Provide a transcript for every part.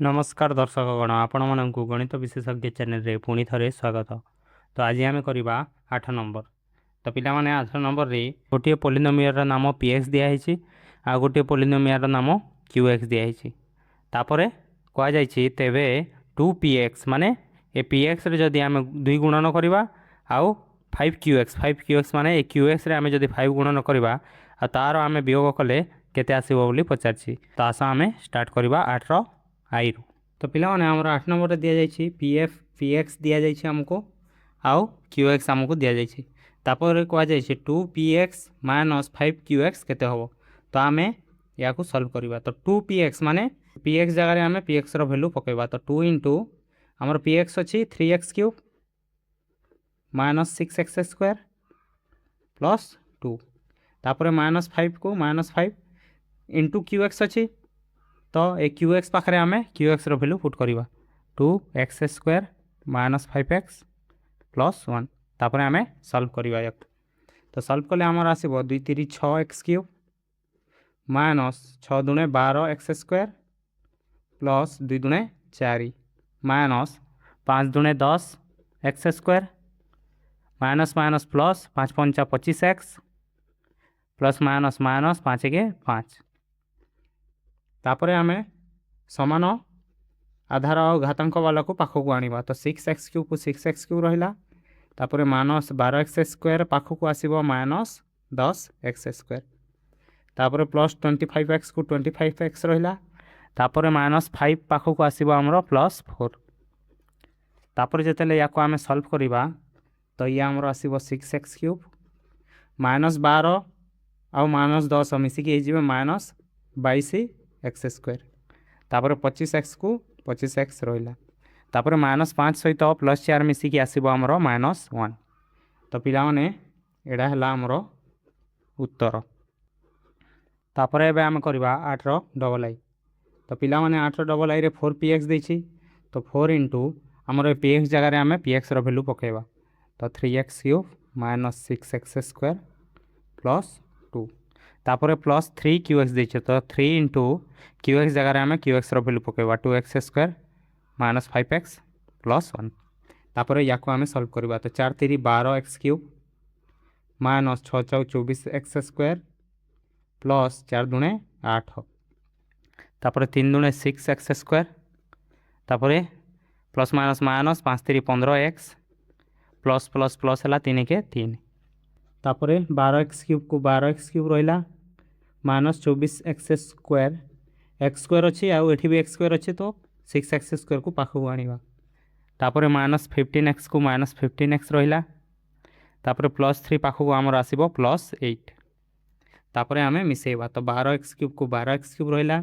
नमस्कार दर्शकगण आपण मानक गणित विशेषज्ञ चैनल रे पुणी थे स्वागत। तो आज आम करवा 8 नंबर। तो पिला माने 8 नंबर रे गोटे पोलिनोमियल नाम px दिखाई आ गोटे पोलिनोमियल नाम qx दिखाई तापर कह जाए तेबे 2px माने ए px रे जदि आम 2 गुणन करवा आउ 5qx माने ए qx रे आम जदि 5 गुणन करवा आ तार आम वियोग कले केते आसीबो बोली पचारछि। तो आस आम स्टार्ट करवा 8 रो आई रु। तो पिला माने हमर 8 नंबर दिया जाइछि px दिया जाइछि हमको आउ qx हमको दिया जाइछि। तापर कह जाइछि 2px माइनस 5qx केते हबो। तो आमे याकू सॉल्व करबा। तो 2px माने px जगह रे आमे px रो वैल्यू पकेबा। तो 2 इनटू हमर px अछि 3x cube minus 6x square plus 2 तापर माइनस 5 को माइनस 5 इंटू qx अछि। तो ए qx पाखे आम qx रो वैल्यू पुट करवा 2x square minus 5x plus 1 तापर आम सॉल्व करवा। तो सॉल्व कले आमर आसब 2 3 6x cube minus 6 दुणे 12x square plus 2 दुणे 4 minus 5 दुणे 10x square minus minus plus 5 पंचा 25x प्लस माइनस माइनस 5 के 5 तापर आमे समान आधार और घातांक वाला को पाख को आनिबा। तो 6x क्यूब को 6x क्यूब रहिला तापर माइनस 12x स्क्वायर पाख को आसीबो माइनस 10x स्क्वायर तापर प्लस 25x को 25x रहिला तापर माइनस 5 पाख को आसीबो हमरो प्लस 4 तापर जेतेले याको आमे सॉल्व करिबा। तो ये हमरो आसीबो 6x क्यूब माइनस 12 और माइनस 10 मिसी के हिजिबे माइनस 22x स्क्वायर तापर 25x को 25x रहिला तापर माइनस 5 सहित प्लस 4 मिसिकी आसीबो हमरो माइनस 1। तो पिला माने एडा हला हमरो उत्तर। तापर एबे हम करबा 8 रो डबल आई। तो पिला माने 8 रो डबल आई रे 4px देछि। तो 4 इनटू हमरो px जगह रे हमें px रो वैल्यू पकेबा। तो 3x cube minus 6x square plus 2 तापर प्लस 3qx देछि। तो 3 इंटू qx जगह आम qx रो वैल्यू पकेबा 2x square minus 5x plus 1 तापर या आम सॉल्व करबा। तो 4 3 12x cube minus 6 4 24x square plus 4 दुणे 8 तापर 3 दुणे 6x स्क्वायर तापर plus minus minus 5 3 15x plus plus plus है 3 के 3 तापर 12x क्यूब को 12x क्यूब रहिला minus 24x square x square अच्छी आउ एठी भी एक्स स्क्वायर अच्छे। तो 6x स्क्वायर को पाख को आनिबा तापर माइनस 15x को माइनस 15x रहिला तापर प्लस 3 पाख को आमर आसीबो प्लस 8 तापर आमे मिसेबा। तो 12x क्यूब को 12x क्यूब रहिला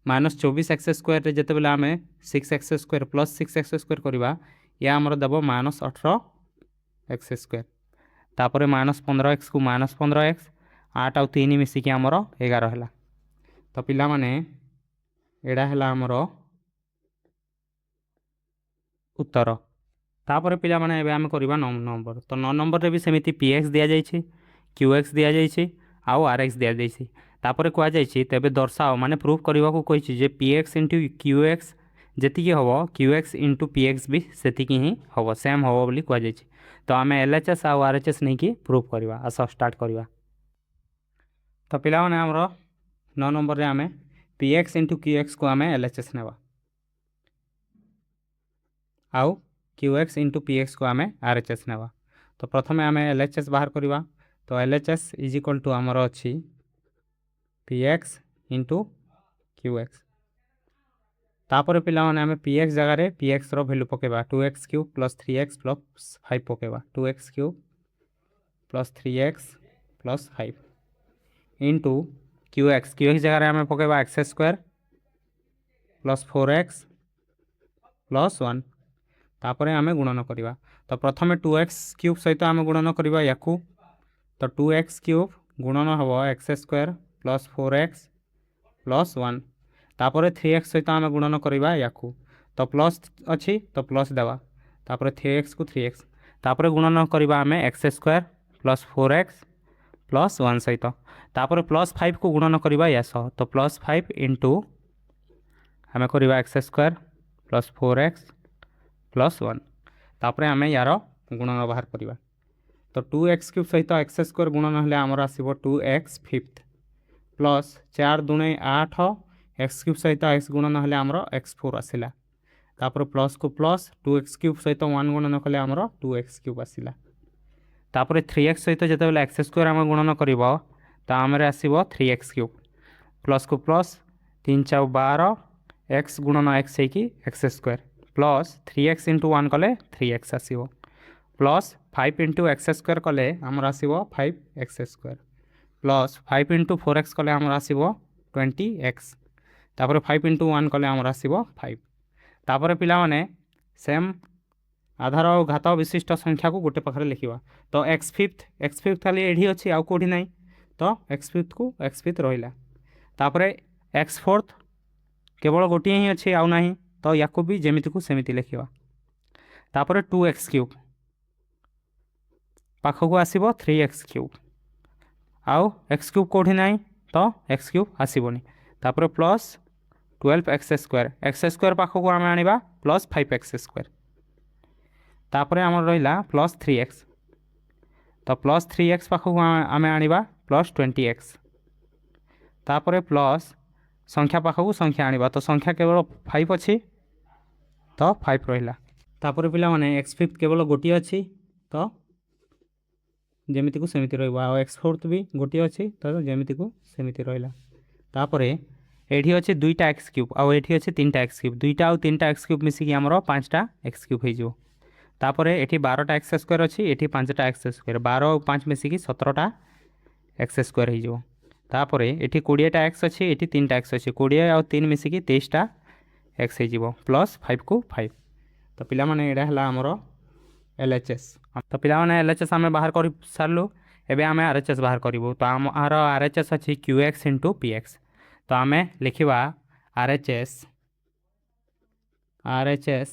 माइनस 24x स्क्वायर रे जेते बेले आमे 6x square plus 6x square करबा या आमर दबो माइनस 18x स्क्वायर तापर माइनस 15x को माइनस 15x 8 आउ 3 मिसिकी आमर 11 हला। तो पिला माने एडा हला आमर उत्तर। तापर पिला माने एबे आमे करबा 9 नंबर। तो 9 नंबर रे भी सेमिति px दिया जाइछि qx दिया जाइछि आउ rx दिया जाइछि। तापर कह जाइछि तबे दर्शाओ माने प्रूफ करबा को कहिछि जे px qx जेतिकी हबो qx px भी सेतिकी ही हबो सेम हबो बोली कह जाइछि। तो आमे LHS आउ RHS नहीं कि प्रूफ करबा। आस स्टार्ट करबा। तो पिला माने हमरो 9 नंबर रे आमे px qx को आमे LHS नेबा आउ qx px को आमे RHS नेबा। तो प्रथमे आमे LHS बाहर करबा। तो LHS इज इक्वल टू हमर अछि px qx तापर पिला माने आमे px जगह रे px रो वैल्यू पकेबा 2x cube plus 3x plus 5 पकेबा 2x cube plus 3x plus 5 into qx जगह रे आमे पकेबा x square plus 4x plus 1 तापर आमे गुणन करबा। तो प्रथमे 2x क्यूब सहित आमे गुणन करबा याकू। तो 2x क्यूब गुणन हबो x square plus 4x plus 1 तापर 3x सहित आमे गुणन करबा याकू। तो प्लस अच्छी तो प्लस देवा तापर 3x को 3x तापर गुणन करबा आमे x square plus 4x plus 1 सहित तापर प्लस 5 को गुणन करबा यास। तो प्लस 5 इंटू आम करवा x square plus 4x plus 1 तापर आम यार गुणन बाहर करवा तो 2x क्यूब सहित एक्स स्क्वायर गुणन हेल्ले आमर आसो 2x fifth plus 4 दूणे 8 x cube सहित एक्स गुणन हेल्ले आमर x4 आसला तापर प्लस को प्लस 2x क्यूब सहित 1 गुणन कले आमर 2x क्यूब आसला तापर 3x सहित जिते बेले एक्स स्क्वायर आम गुणन कर आम आसो 3x क्यूब प्लस को प्लस 3 4 12 एक्स गुणन एक्स हो x square plus 3x into 1 कले 3x आसो प्लस 5 इंटू एक्स स्क्वायर कले आमर आसो 5x square plus 5 into 4x कले आमर आसो 20x तापर 5 इंटू 1 कले आमर आसो 5 तापर पिला माने सेम आधार और घात विशिष्ट संख्या को गोटे पाखे लिखा तो एक्स फिफ्थ खाली एठी अच्छी आउ कौटी ना तो एक्स फिफ्थ को एक्स फिफ्थ रहा तापर एक्स फोर्थ केवल गोटे ही अच्छी आउ ना तो या भी जमीती को सेमती लिखा तापर 2x क्यूब पाखक आसो 3x क्यूब आउ एक्स क्यूब कौटी ना तो एक्स क्यूब आसबनी तापर प्लस 12x स्क्वायर पाखक आम आने प्लस 5x स्क्वायर तापर आम रहा प्लस 3x तो प्लस 3x पाखक आम आने प्लस 20x तापर प्लस संख्या पाखक संख्या आने तो संख्या केवल 5 अच्छी तो 5 रहा तापर पिला माने एक्स फिफ्थ केवल गोटे अच्छी तो जमीती को सेमती रहा एक्स फोर्थ भी गोटे अच्छी तो जमीती को सेमती रहा तापर एठी अच्छे 2टा एक्स क्यूब आउ एठी अच्छे 3टा एक्स क्यूब 2टा आउ 3टा एक्स क्यूब मिसिकी आमर 5टा एक्स क्यूब हो तापर एठी 12टा एक्स स्क्वायर अच्छी एठी 5टा एक्स स्क्वायर 12 और 5 मिसिकी 17टा एक्स स्क्वायर हो तापर एठी 20टा एक्स अच्छी एठी 3टा एक्स अच्छी 20 आउ 3 मिसिकी 23टा एक्स हो प्लस 5 को 5 तो पिला माने एडा हला आमर एलएचएस तो पिला माने एलएचएस आम बाहर कर सारू एबे आम आरएचएस बाहर करूँ तो आम आरएचएस अच्छी क्यूएक्स इंटू पीएक्स तो आम लिखा R H S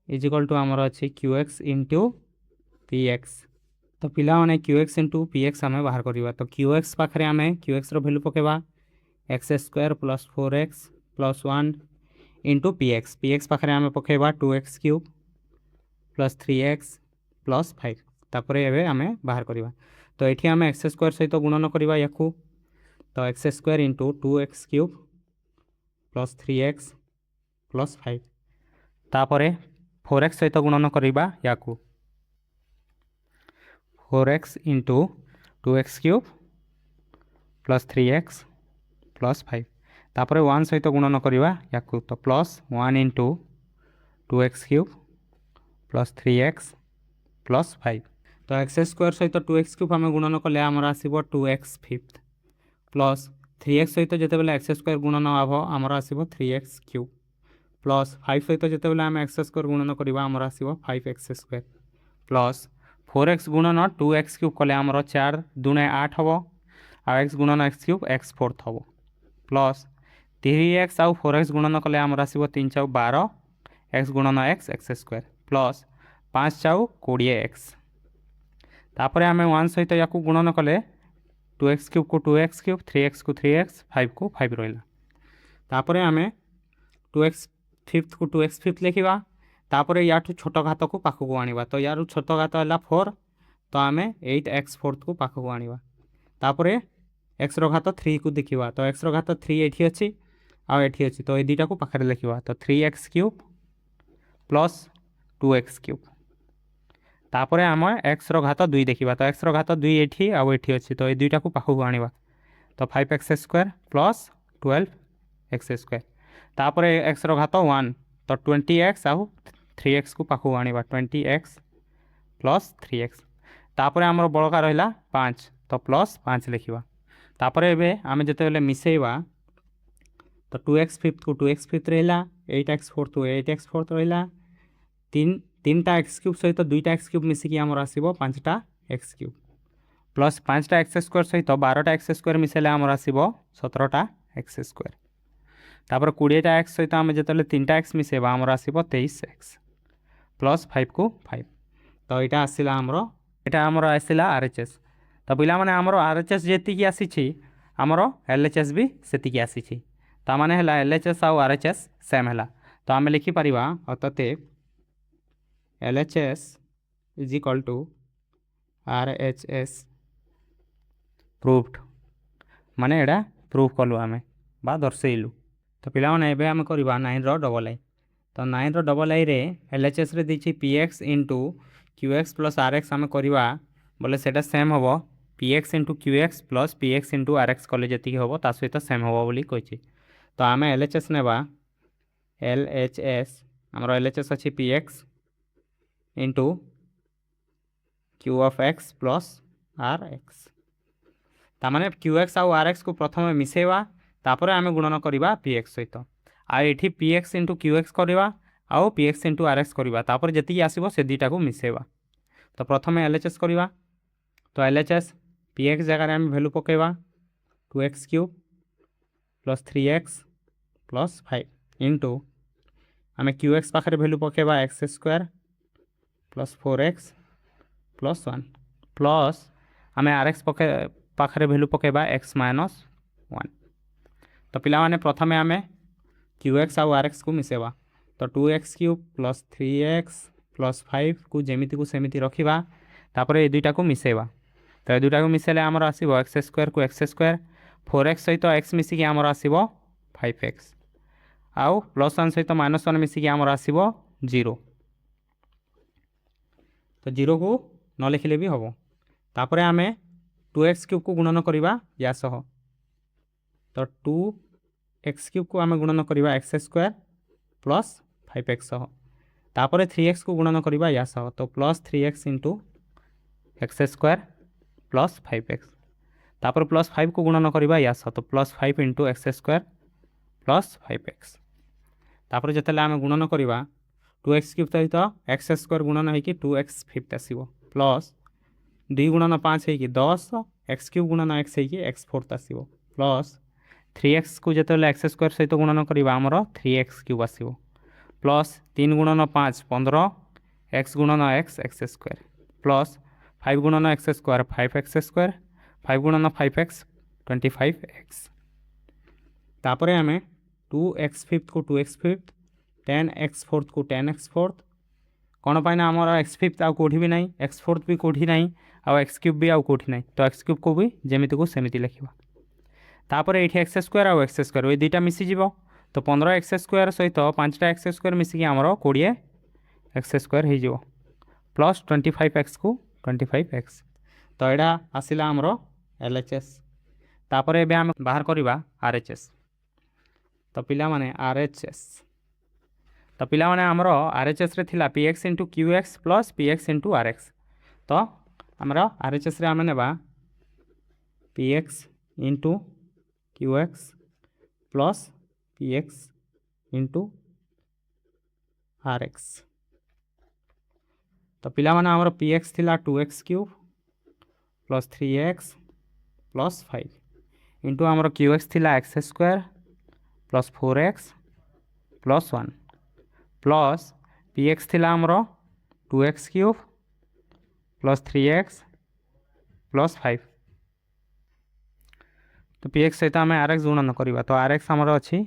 is equal to आमर अच्छी क्यूएक्स इंटू पीएक्स तो पिला माने क्यूएक्स इंटू पीएक्स आम बाहर करवा तो क्यूएक्स पाखे आम क्यूएक्स भैल्यू पकेबा X square plus 4x plus 1 into PX पाखे आम पकेबा 2x cube plus 3x plus 5 तापर एवं आम बाहर करवा तो ये आम एक्स स्क्वायर सहित गुणन करवा या तो x square into 2x cube plus 3x plus 5 तापर 4x सहित गुणन करवा या 4x into 2x cube plus 3x plus 5 तापर 1 सहित गुणन करवा या तो plus 1 into 2x cube plus 3x plus 5 तो एक्स स्क्वायर सहित 2x क्यूब आम गुणन कले आमर आसो 2x फिफ्थ प्लस 3x सहित जिते बेले एक्स स्क्वायर गुणन आभ आमर आसो 3x क्यूब प्लस 5 सहित जिते बेले आम एक्स स्क्वायर गुणन करवा आमर आसो 5x स्क्वायर प्लस 4x गुणन 2x क्यूब कले आमर 4 दूणे 8 हम आ एक्स गुणन एक्स क्यूब एक्स फोर्थ हम प्लस 3x आउ 4x गुणन कले आमर आसो 3 4 12 एक्स गुणन x x square plus 5 4 20x तापर आम 1 सहित या गुणन कले 2x क्यूब को 2x क्यूब 3x को 3x 5 को 5 रहा तापर आम 2x फिफ्थ को 2x फिफ्थ लिखा तापर या छोट घात को पाखक आने तो यार छोट घात है 4 तो आम 8x फोर्थ को पाखक आने तापर एक्स घात 3 को देखा तो एक्स घात 3 ये अच्छी आठी अच्छी तो ये दुटा को पाखे लिखा तो 3x cube plus 2x cube तापर आम एक्स घात 2 देखा तो एक्स घात 2 ये आठी अच्छी तो ये दुटा को पाखक आने तो 5x square plus 12x square तापर एक्स घात 1 तो 20x आउ 3x को पाखक आने 20x प्लस 3x तापर आमर बड़का रहा 5 तो प्लस 5 लिखा तापर एबे आम जिते बेले मिसेवा तो 2x फिफ्थ को 2x फिफ्थ रहा 8x फोर्थ को 8x फोर्थ रहा 3टा एक्स क्यूब सहित 2टा एक्स क्यूब मिसिकी आमर आसो 5टा एक्स क्यूब प्लस 5टा एक्स स्क्वायर सहित 12टा एक्स स्क्वायर मिसेले आमर आसो 17टा एक्स स्क्वायर तापर 20टा एक्स सहित आम जो 3टा एक्स मिसेबा आमर आसो 23x प्लस 5 को 5 तो यहाँ आसला आमर आसला आरएचएस तो पिला माने आमर आरएचएस जी आसी आमर एलएचएस भी सेतिकी आसी तामाने है LHS आउ RHS सेम है। तो आम लिखिपर अतएव LHS is equal to RHS proved माने एटा प्रूफ कलु आमे बा दर्शेलु। तो पिलाने एबे आमे करबा 9 रो डबल आई। तो 9 रो डबल आई रे LHS रे दिछि PX into QX plus RX आमे करबा बोले सेटा सेम हबो PX into QX plus PX into RX कले जति हबो ता सहित सेम हबो बोली कहिछि। तो आमे LHS नेबा LHS हमरो LHS अछि PX into Q of X plus RX तामाने QX आउ RX को प्रथम मिसेवा तापर आमे गुणन करबा PX सहित आ एठी PX इंटू QX करबा आउ PX इंटू RX करबा तापर जति आसीबो से दुईटा को मिसेवा। तो प्रथम LHS करबा तो LHS PX जगह आमे वैल्यू पकेबा 2x cube plus 3x plus 5 into आमे QX पाखरे वैल्यू पकेबा x square plus 4x plus 1 plus आमे RX पाखरे वैल्यू पकेबा x माइनस 1। तो पिला माने प्रथमे आमे QX आउ RX को मिसेबा तो 2x cube plus 3x plus 5 को जेमिति को सेमिति रखिबा तापर ए दुईटा को मिसेबा। तो ए दुईटा को मिसेले हमर आसीबो x स्क्वायर को x स्क्वायर 4x सहित x मिसी कि हमर आसीबो 5x आउ प्लस 1 सहित माइनस 1 मिसी कि हमर आसीबो 0। तो 0 को न लिखिले भी हबो। तापर आमे 2x क्यूब को गुणन करबा या सह तो 2x क्यूब को आमे गुणन करबा x स्क्वायर प्लस 5x सह तापर 3x को गुणन करबा या सह तो plus 3x into x square plus 5x तापर प्लस 5 को गुणन करबा या सह तो plus 5 into x square plus 5x तापर जतले आमे गुणन करबा 2x क्यूब सहित x स्क्वायर गुणन है कि 2x फिफ्थ आसीबो प्लस 2 गुणन 5 है कि 10 x क्यूब गुणन x है कि x फोर्थ आसीबो प्लस 3x को जतले x स्क्वायर सहित गुणन करबा हमर 3x क्यूब आसीबो प्लस 3 गुणन 5 15 x गुणन x x स्क्वायर प्लस 5 गुणन x स्क्वायर 5x स्क्वायर 5 गुणन 5x 25x तापर आमे 2x फिफ्थ को 2x फिफ्थ 10x फोर्थ को 10x फोर्थ कौन पाई ना आमर x फिफ्थ आउ कोठी भी नहीं x फोर्थ भी कोठी नहीं आउ x क्यूब भी आउ कोठी नहीं तो x क्यूब को भी जेमिति को सेमिति लिखिबा। तापर एठी x स्क्वायर आउ x स्क्वायर ए दुईटा मिसी जीवो तो 15x स्क्वायर सहित 5टा x स्क्वायर मिसी कि आमर 20x स्क्वायर हो जीवो प्लस 25x को 25x तो एडा आसिला आमर LHS। तापर एबे आमे बाहर करबा RHS। तो पिला माने RHS तो पिला माने आमर RHS रे थिला PX into QX plus PX into RX तो आमर RHS रे आमे नेबा PX into QX plus PX into RX तो पिला माने आमर PX थिला 2x cube plus 3x plus 5 into आमर QX थिला x square plus 4x plus 1 plus PX थिला आमर 2x cube plus 3x plus 5 तो PX सहित आम RX गुणन करवा तो RX आमर अच्छी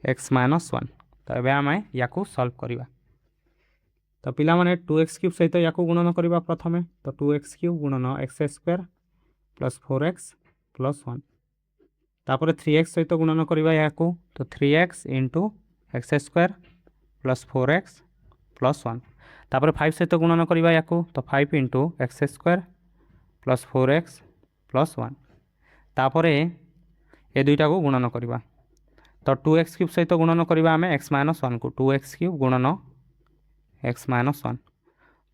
x माइनस 1 तो ये आम या सल्व करवा। तो पिला माने 2x क्यूब सहित या गुणन करवा प्रथमे तो 2x क्यूब गुणन x square plus 4x plus 1 तापर 3x सहित गुणन करवा या तो 3x into x square plus 4x plus 1 तापर 5 सहित गुणन करवा या तो 5 into x square plus 4x plus 1 तापर ए दुईटा को गुणन करवा तो 2x क्यूब सहित गुणन करवा आम x माइनस 1 को 2x क्यूब गुणन x माइनस 1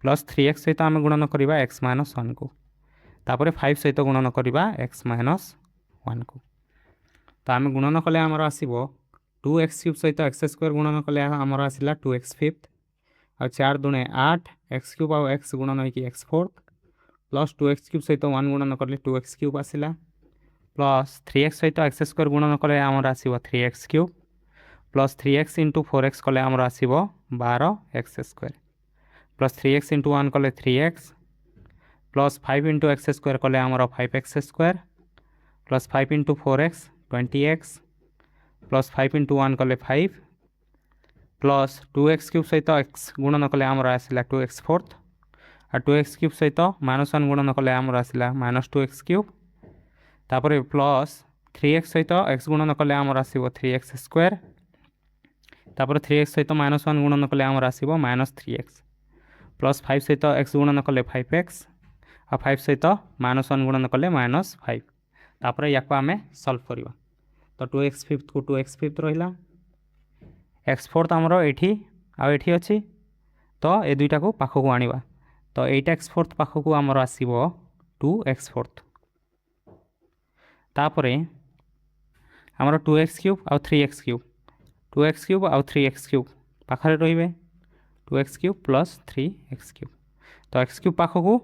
प्लस 3x सहित आम गुणन करवा x माइनस 1 को तापर 5 सहित गुणन करवा x माइनस 1 को तो आम गुणन कले आमर आसो 2x क्यूब सहित x स्क्वायर गुणन कले आमर आसला 2x फिफ्थ और 4 दुणे 8 x क्यूब आउ x गुणन हो x fourth plus 2x cube सहित 1 गुणन कले 2x क्यूब आसला प्लस 3x सहित x स्क्वायर गुणन कले आमर आसो 3x cube plus 3x into 4x कले आमर आसो 12x square plus 3x into 1 कले 3x plus 5 into x square कले आमर 5x square plus 5 into 4x 20x plus 5 into 1 कले 5 प्लस 2x क्यूब सहित x गुणन कले आमर आसला 2x फोर्थ और 2x क्यूब सहित -1 गुणन कले आमर आसला -2x क्यूब तापर प्लस 3x सहित x गुणन कले आमर आसो 3x स्क्वायर तापर 3x सहित -1 गुणन कले आमर आसो -3x प्लस 5 सहित x गुणन कले 5x और 5 सहित -1 गुणन कले -5 तापर या आम सल्व करवा तो 2x फिफ्थ को 2x फिफ्थ रहा x फोर्थ आमर ये आठी अच्छी तो ये दुईटा को पाख को आनिबा तो 8x फोर्थ पाख को आमर आसो 2x फोर्थ तापर आमर 2x क्यूब आउ 3x क्यूब 2x क्यूब आउ 3x क्यूब पाखे रे 2x cube plus 3x cube तो x क्यूब पाख को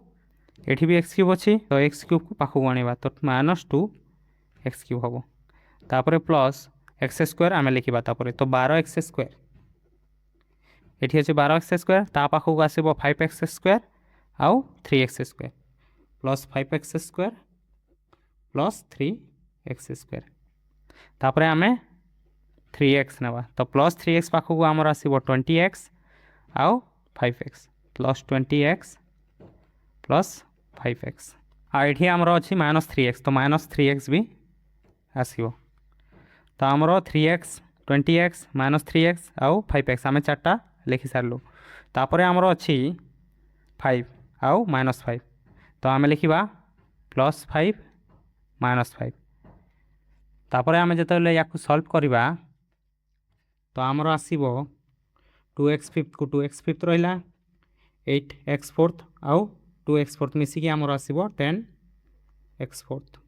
ये भी x क्यूब अच्छी तो x क्यूब को पाख को आनिबा तो -2x क्यूब हम तापर प्लस एक्स स्क्वायर आम लिखा तापर तो 12x स्क्वायर ये अच्छे 12x स्क्वायर ता पाख को आसो 5x स्क्वायर आउ 3x square plus 5x square plus 3x square तापर आम 3x नेबा तो प्लस 3x पाख को आमर आसो 20x आउ 5x plus 20x plus 5x ये आमर अच्छी -3x तो -3x भी आसो तो आमर 3x 20x -3x आउ 5x आम चार्टा लिखि सारू तापर आमर अच्छी 5 आउ -5 तो आम लिखा +5 -5 तापर आम जो या सल्व करवा तो आमर आसो 2x फिफ्थ को 2x फिफ्थ रहा 8x फोर्थ आउ 2x फोर्थ मिसिकी आमर आसो 10x फोर्थ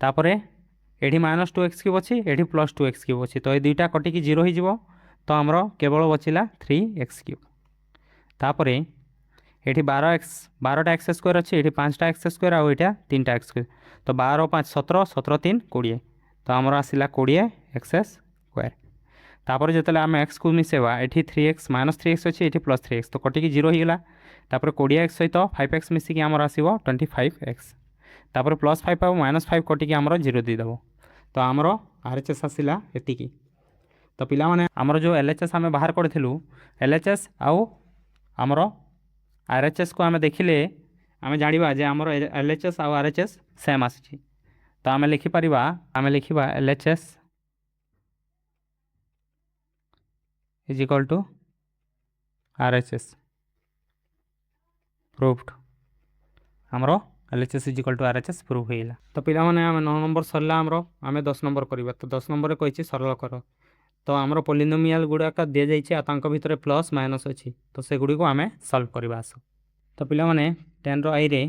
तापर ये -2x क्यूब अच्छी ये प्लस 2x क्यूब अच्छी तो ये दुईटा कटिकी 0 हो तो आमर केवल बचिला 3x क्यूब तापर ये 12टा एक्स स्क्वायर अच्छी ये 5टा एक्स स्क्वायर आउ यहाँ 3टा एक्स स्क्वायर तो 12 5 17 17 3 20 तो आमर आसला 20x स्क्वायर तापर जो आम एक्स को मिसेवा ये 3x -3x अच्छी ये प्लस 3x तो कटिकी 0 होगा तापर 20x सहित 5x मिसिकी आमर आसो 25x तापर प्लस 5 आउ -5 कटिकी आमर 0 देदेव तो आमर RHS आसला एतिकी तो पिला माने आमर जो LHS आम बाहर करूँ LHS आउ आमर RHS को आम देखिले आम जाना जे आमर LHS आउ RHS सेम आसी तो आम लिखिपर आम लिखा LHS is equal to RHS proved आमर LHS is equal to RHS prove होगा तो पिला माने आम 9 नंबर सरला आमर आम 10 नंबर करवा तो 10 नंबर कही सरल कर तो आमर पोलिनोमियल गुड़ाक दि जाइए भितर प्लस माइनस अच्छी तो से गुड़ी को आम सल्व करवा आस तो पिला माने 10 आई रे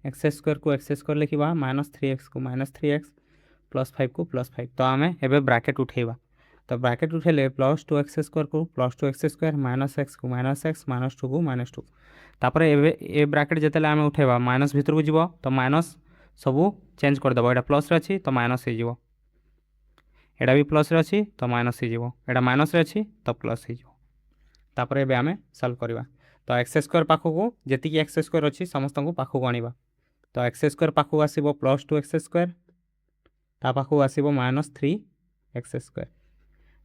एक्स स्क्वायर को एक्स स्क्वायर लिखा -3x को -3x प्लस 5 को प्लस 5 तो आम एवं ब्राकेट उठेवा तो ब्राकेट उठेले प्लस 2x स्क्वायर को प्लस 2x स्क्वायर -x को -x -2 को -2 तापर ए ब्राकेट जिते आम उठेवा माइनस भितर को जीव तो माइनस सबू चेंज करदेव यहाँ प्लस अच्छी तो माइनस हो एटा भी प्लस अच्छी तो माइनस हो माइनस अच्छी तो प्लस होपर ए आम सल्व करवा तो एक्स स्क्वायर पाख को जी एक्स स्क्वायर अच्छी समस्त को पाख को आनिबा तो एक्स स्क्वायर पाख को आसो प्लस 2x स्क्वायर ता पाख को आसो -3x स्क्वायर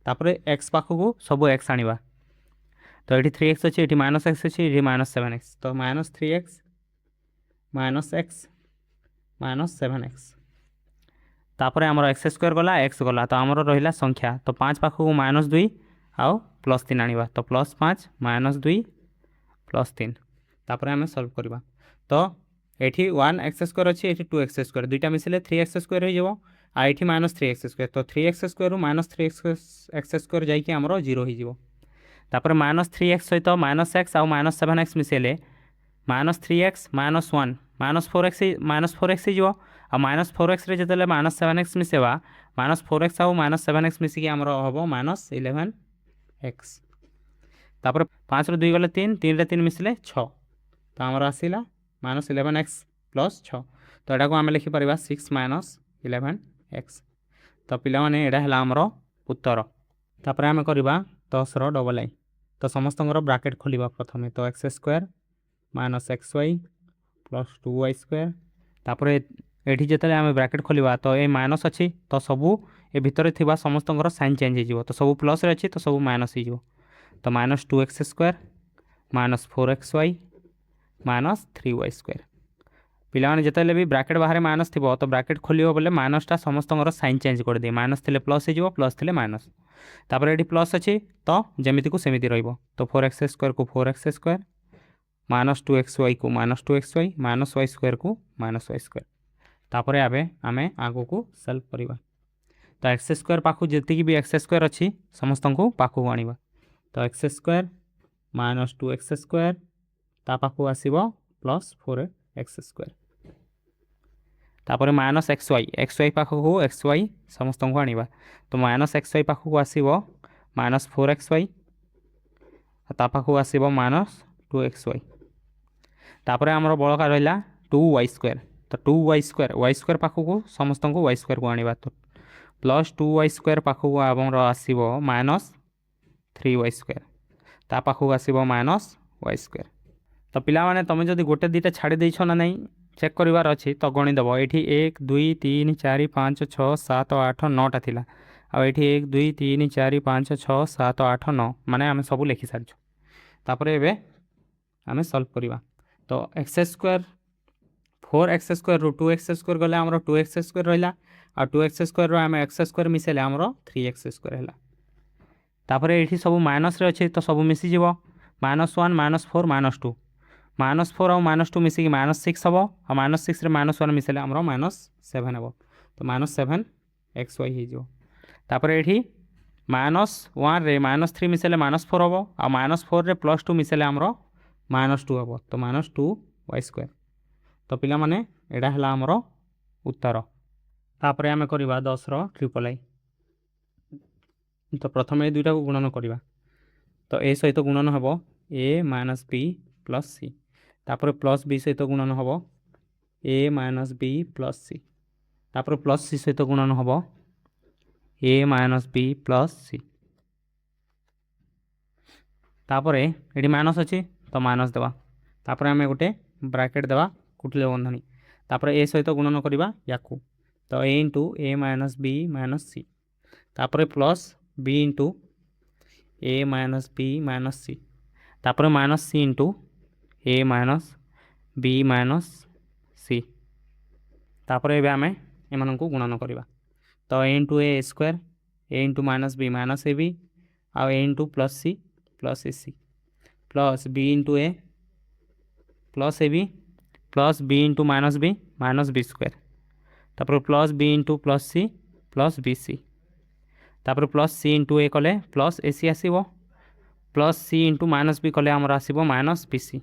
तापर एक्स पाख को सब एक्स आनिबा तो ये 3x अच्छी ये -x अच्छी ये -7x तो -3x -x -7x तापर आमर एक्स स्क्वायर गला एक्स गला तो आमर रहा संख्या तो 5 पाख को -2 आउ +3 आनिबा तो +5 -2 +3 तापर आम सल्व करवा तो ये 1x स्क्वायर अच्छी ये 2x स्क्वायर दुईटा मिसले 3x स्क्वायर हो ये -3x स्क्वायर तो 3x स्क्वायर -3x स्क्वायर जाकि आमर 0 हो तापर -3x सहित -x आउ -7x मिसेले -3x -1 -4x हो आ -4x रे जतले -7x मिसेवा -4x आउ -7x मिसिकी आमर हम -11x तापर 5 रे 2 गले 3 3 रे 3 मिसले 6 तो आमर आसला -11x प्लस 6 तो यहाँ को आम लिखिपर 6 -11x तो पिला माने एडा हला आमर उत्तर तापर आम करवा 10 रो डबल आई तो समस्त ब्राकेट खोलिबा प्रथमे तो x square -xy plus 2y square तापर एठी जेतले आमे ब्रैकेट खोलिबा तो ए माइनस अछि तो सबू ए भितरे थिबा समस्तंकर साइन चेंज हो जिवो तो सबू प्लस रे अछि तो सबू माइनस हो जिवो तो minus 2x² minus 4xy minus 3y² पिला माने जेतले भी ब्रैकेट बाहर माइनस थिबो तो ब्रैकेट खोलियो बोले माइनसटा समस्तंकर साइन चेंज कर दे माइनस थिले प्लस हो जिवो प्लस थिले माइनस तापर एठी प्लस अछि तो जेमिति को सेमिति रहइबो तो 4x² को 4x² माइनस 2xy को माइनस 2xy माइनस y² को माइनस y² तापर आबे आमे आगो को सॉल्व करिबा तो x² पाखु जेतिकी भी x² अछि समस्त को पाखु आनिबा तो x² माइनस 2x² ता पाखु आसीबो प्लस 4x² तापर माइनस xy पाखु को xy समस्त को आनिबा तो माइनस xy पाखु को आसीबो माइनस 4xy ता पाखु आसीबो माइनस 2xy तापर हमर बळका रहला 2y² तो 2y² पाखु को समस्त को y² को आनिबा तो प्लस 2y² पाखु को हमर आसीबो माइनस 3y² ता पाखु आसीबो माइनस y² तो पिला माने तमे जदि गोटे दिटा छाडी दैछो ना नै चेक करिवार अछि तो गणि दबो एठी 1 2 3 4 5 6 7 8 9 टा थिला आ एठी 1 2 3 4 5 6 7 8 9 माने आमे सब लिखि सारछु तापर एबे आमे सॉल्व करिवा तो x² 4x² रो 2x² गले हमरो 2x² रहला आ 2x² रो आमे x² मिसेले हमरो 3x² हैला तापर एठी सब माइनस रे अछि तो सब मिसि जिवो -1 -4 -2 -4 और -2 मिसी कि -6 हबो आ -6 रे -1 मिसेले हमरो -7 हबो तो -7xy हि जो तापर एठी -1 रे -3 मिसेले -4 हबो आ -4 रे +2 मिसेले हमरो -2 हबो तो -2y² तो पिला माने एडा हला हमरो उत्तर तापर आमे करिबा 10 रो ट्रिपल आई तो प्रथम ए दुइटा को गुणन करिबा तो a सहित गुणन हबो a - b + c तापर प्लस b सहित गुणन हबो a - b + c तापर प्लस c सहित गुणन हबो a - b + c तापर एडी माइनस अछि तो माइनस देबा तापर हमें गोटे ब्रैकेट देबा कुटले बंधनी तापर a सहित गुणन करिबा याकू तो a * a - b - c तापर plus b * a - b - c तापर minus c * a - b - c तापर एबे हमें एमन को गुणन करिबा तो a * a square a * -b - ab आ a * +c + ac plus b * a plus ab plus b * -b -b square तापर प्लस b * +c + bc तापर प्लस c * a कले प्लस ac आसीबो प्लस c * -b कले हमर आसीबो -bc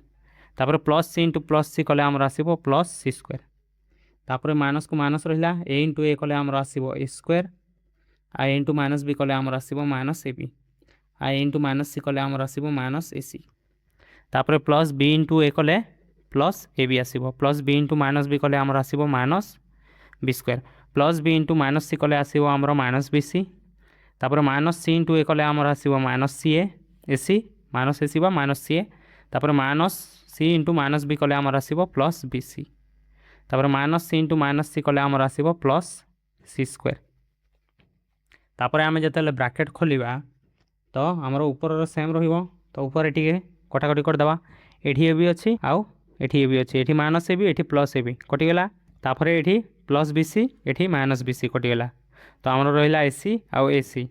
तापर plus c * +c कले हमर आसीबो प्लस c स्क्वायर तापर माइनस को माइनस रहिला a * a कले हमर आसीबो a स्क्वायर आ a * -b कले हमर आसीबो -ab आ a * -c कले हमर आसीबो -ac तापर प्लस b * a कले प्लस ab आसीबो प्लस b * -b कले हमर आसीबो -b square plus b * -c कले आसीबो हमर -bc तापर माइनस c * a कले हमर आसीबो -ca ac -ac बा -ca तापर माइनस c * -b कले हमर आसीबो प्लस bc तापर माइनस c * -c कले हमर आसीबो प्लस c स्क्वायर तापर आमे जतले ब्रैकेट खोलिबा तो हमर ऊपर रो सेम रहिबो तो ऊपर एठी कटाकटी कर दबा एठी ए भी अछि आउ एठी ए भी अछि एठी माइनस ए भी एठी प्लस ए भी कटि गेला तापर एठी प्लस bc एठी माइनस bc कटि गेला तो हमर रहिला ac आउ ac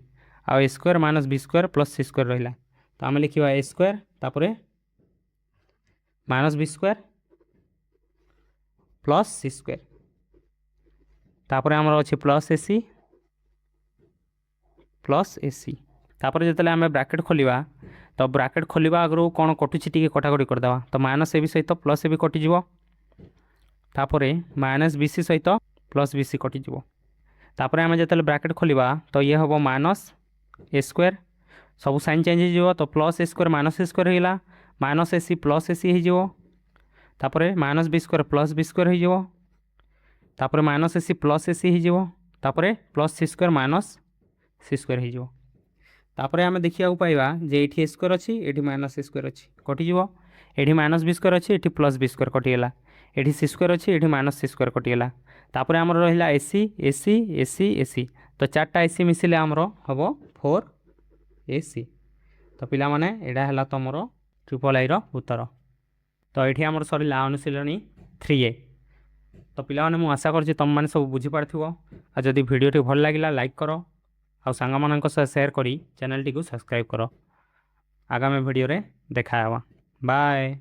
आउ a square - b square plus c square रहिला तो हम लिखिबा a स्क्वायर तापर -b square plus c square तापर हमर अछि प्लस ac प्लस ac तापर जतले हमें ब्रैकेट खोलिबा तो ब्रैकेट खोलिबा आगरो कोन कटुछि टिके कटाकटी कर दबा तो माइनस ए भी सहित प्लस ए भी कटि जिवो तापर माइनस bc सहित प्लस bc कटि जिवो तापर हमें जतले ब्रैकेट खोलिबा तो ये हबो माइनस a स्क्वायर सब साइन चेंज हो जिवो तो plus a square minus a square हिला माइनस ac प्लस ac हो जिवो तापर minus b square plus b square हो जिवो तापर माइनस ac प्लस ac हो जिवो तापर plus c square minus c square हो जिवो तापर आमे देखिया पाइबा जे एठी a स्क्वायर अछि एठी माइनस a स्क्वायर अछि कटि जिवो एठी माइनस b स्क्वायर अछि एठी प्लस b स्क्वायर कटि गेला एठी c स्क्वायर अछि एठी माइनस c स्क्वायर कटि गेला तापर आमर रहिला एसी एसी एसी एसी तो चार्टा एसी मिसिले आमर हम 4 AC। तो पिला माने एडा हला तमरो ट्रिपल आई रो उत्तर। तो ये आमर सरला अनुशीलनी 3A। तो पिला माने मु आशा करछि तुम माने सब बुझी पारथिबो। आ जदि वीडियो भल लागिला लाइक करो आ सांगा मानक सह शेयर करी चैनल टी को सब्सक्राइब करो। आगामी वीडियो रे देखा बाय।